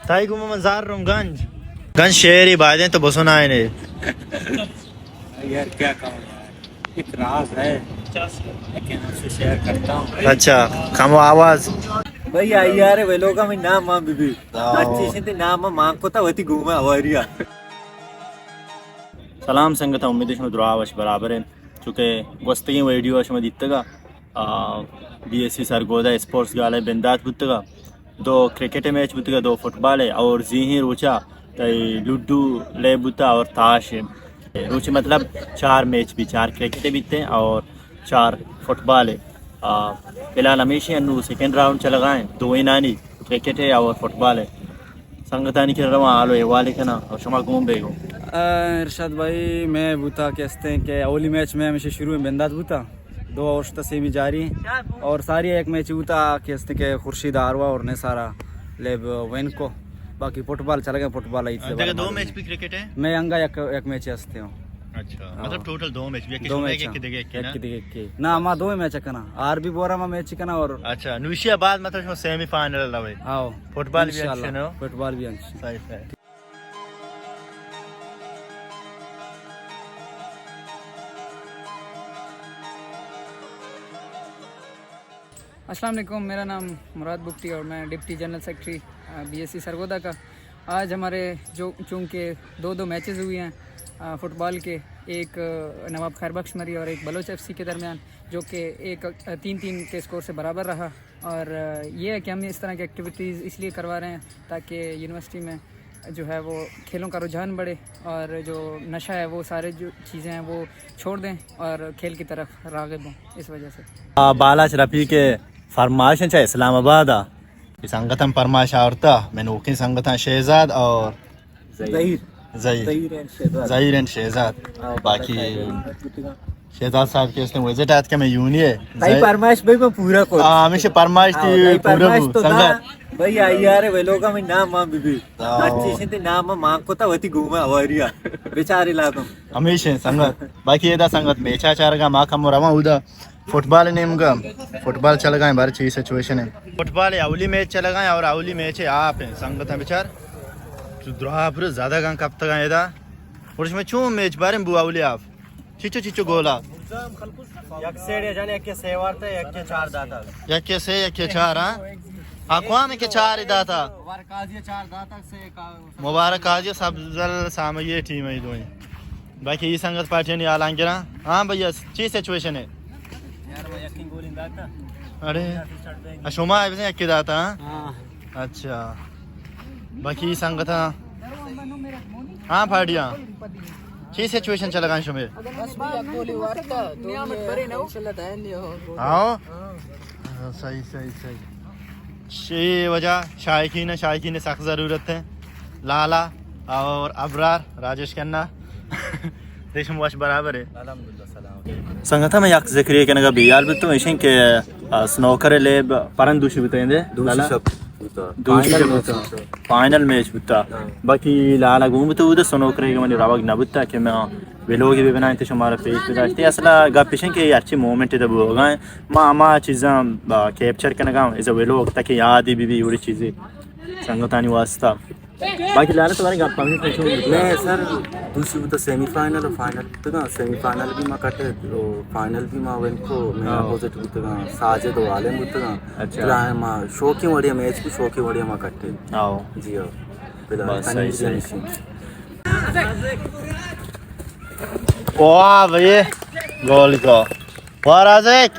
ताई को मजार गंज गंज शेर बादें तो बसो ना आए यार क्या कहूँ यार, एक राज है लेकिन उससे शेयर करता हूँ। अच्छा खामो आवाज भाई आई यार वे लोग मैं नाम मां बीबी अच्छी से नाम मां को ता वती घूमा हवारिया। सलाम संगत उम्मीद है दुरावश बराबर है चूँकि वस्तगी वीडियो अशम दित्तगा BSC सरगोदा स्पोर्ट्स गाले बिंदात बुत्तगा दो क्रिकेट मैच बुत्तगा दो फुटबॉल है और जीही रोचा तई लुड्डू ले बुत्ता और ताश है रोचे मतलब 4 मैच भी 4 क्रिकेट बीतते हैं और 4 फुटबॉल है। फिलहाल हमेशा अनु सेकेंड राउंड चला गए 2 नानी क्रिकेट है और फुटबॉल है संगतानी के रवा आलो वाले का ना और शमा घूम बेगो इरशाद भाई मैं बूता कहते हैं कि अवली मैच में हमेशा शुरू में बिंदात बूता 2 औरत सेमी जारी है और सारी एक मैच बूता कहते के खुर्शीद आरवा और ने सारा लेब वेन को बाकी फुटबॉल चला गया फुटबॉल आई थे 2 मैच भी क्रिकेट है मैं अंगा एक मैच हंसते हूँ। अच्छा मतलब टोटल 2 मैच भी एक ना मा 2 मैच कना आर भी बोरा मा मैच कना और अच्छा नुशिया बाद मतलब सेमीफाइनल लवे आओ फुटबॉल भी अच्छे ना फुटबॉल भी अच्छे सही है। अस्सलाम वालेकुम, मेरा नाम मुराद बुक्टी और मैं deputy general secretary BSC Sargodha का। आज हमारे जो चूँकि 2 मैचेस हुए हैं फ़ुटबॉल के, एक नवाब खैरबख्श मरी और एक बलोच FC के दरमियान, जो कि 3-3 के स्कोर से बराबर रहा। और ये है कि हम इस तरह की एक्टिविटीज़ इसलिए करवा रहे हैं ताकि यूनिवर्सिटी में जो है वो खेलों का रुझान बढ़े और जो नशा है वो सारे जो चीज़ें हैं वो छोड़ दें और खेल की तरफ राग़िब हों। इस वजह से बालाच रफ़ी के फरमाइश है इस्लामाबाद संगठन फरमाइश औरता मैंने ओके संगठन शहजाद और ज़हीर एंड शहजाद बाकी शहजाद साहब के उसने विजिट आज के मैं यूनी है भाई फरमाइश भाई मैं पूरा को हमेशा फरमाइश थी पूरा संगत भाई आई यार वे लोग मैं नाम मां बीबी अच्छी से नाम मां को ता वती घूमा हवारिया बेचारे लागम हमेशा संगत बाकी ये दा संगत मेचा चार का मां कम रवा उदा फुटबॉल नेम का फुटबॉल चल गए बार चीज सिचुएशन है फुटबॉल अवली मैच चल गए और अवली मैच है आप हैं संगत है बेचार द्रापर ज्यादा गं कब तक आए था और इसमें चूं मैच बारे में बुआवली आप चिचो चिचो गोला एक सेड जाने के सेवार थे एक के 4 दाता एक के से एक के 4 हां आखवा में के 4 दाता काजी 4 दाता से मुबारक काजी सब जल साम ये टीम है दोई बाकी ये संगत पार्टी ने आलांगे ना हां भैया चीज सिचुएशन है यार मैं यकीन गोली दाता अरे अशोमा है एक के दाता हां अच्छा बाकी संगत हाँ फाड़िया की सिचुएशन चला गया शुमे आओ सही सही सही ये वजह शायकीन सख्त ज़रूरत है लाला और अबरार राजेश खन्ना देशम वाश बराबर है संगठन में यक ज़िक्र करने का बियाल भी तो ऐसे के स्नोकर ले परन दूषित बताएंगे फाइनल मैच बुता बाकी लाला घूम तो उधर सुनो करेगा मैंने रावग ना बुता कि मैं वे लोग भी बनाए थे हमारा पेज पे डालते असला गपिशन के अच्छी मोमेंट तब होगा माँ चीज़ें कैप्चर करने का इसे वे लोग तक याद ही भी उड़ी चीज़ें संगतानी वास्ता बाकी लाला तुम्हारे गप मैं सर दूसरी तो सेमीफाइनल और फाइनल तो ना सेमीफाइनल भी मैं कटे तो फाइनल भी मैं वेन को मैं अपोजिट भी तो ना साजे दो वाले भी तो ना अच्छा मैं शो की बढ़िया मैच भी शो की बढ़िया मैं कटे आओ जी हो फिलहाल वाह भैया गोल को वाह राजेक